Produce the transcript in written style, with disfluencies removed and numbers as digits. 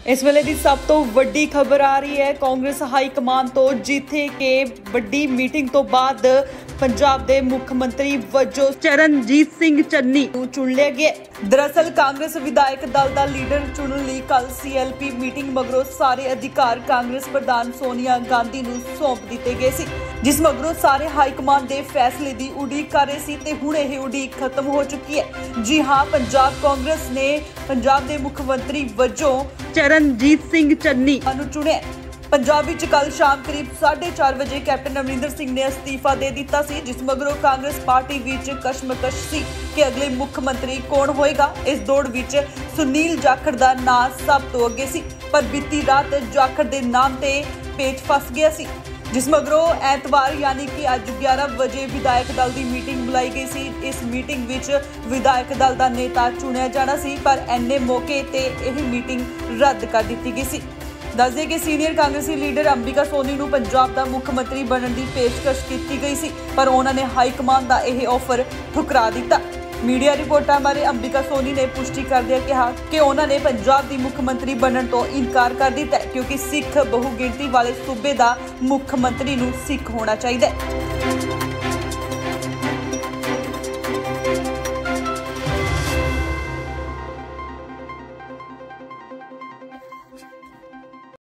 इस वेले की सब तो वड्डी खबर आ रही है कांग्रेस हाईकमान तो, जिथे के वड्डी मीटिंग तो बाद पंजाब के मुख्यमंत्री वजों चरणजीत सिंह चन्नी चुन लिया गया। दरअसल कांग्रेस विधायक दल का लीडर चुनने लई कल CLP मीटिंग मगरों सारे अधिकार कांग्रेस प्रधान सोनिया गांधी नूं सौंप दिते गए सी, जिस मगरों सारे हाईकमान के फैसले की उड़ीक कर रहे सी ते हुण यह उड़ीक खत्म हो चुकी है। जी हाँ, पंजाब कांग्रेस ने पंजाब के मुख्यमंत्री वजों चरणजीत सिंह चन्नी चुनिया। पंजाब विच कल शाम करीब 4:30 बजे कैप्टन अमरिंदर सिंह ने अस्तीफा दे दिता सी, जिस मगरों कांग्रेस पार्टी विच कशमकश सी कि अगले मुख्यमंत्री कौन होएगा। इस दौड़ विच सुनील जाखड़ दा नाम सब तो अगे सी, पर बीती रात जाखड़ दे नाम ते पेच फस गया सी, जिस मगरों ऐतवार यानी कि अज 11 बजे विधायक दल की मीटिंग बुलाई गई सी। इस मीटिंग विच विधायक दल का नेता चुनिया जाना सी, पर एने मौके ते यह मीटिंग रद्द कर दी गई सी। दस दे कि सीनियर कांग्रेसी लीडर अंबिका सोनी नूं पंजाब का मुख्यमंत्री बनने की पेशकश की गई सी, पर उन्होंने हाईकमान का यह ऑफर ठुकरा दिता। मीडिया रिपोर्टां बारे अंबिका सोनी ने पुष्टि करदे कहा कि उन्होंने पंजाब की मुख्यमंत्री बनने तो इनकार कर दिता है, क्योंकि सिख बहुगिणती वाले सूबे का मुख्यमंत्री नूं सिख होना चाहिए।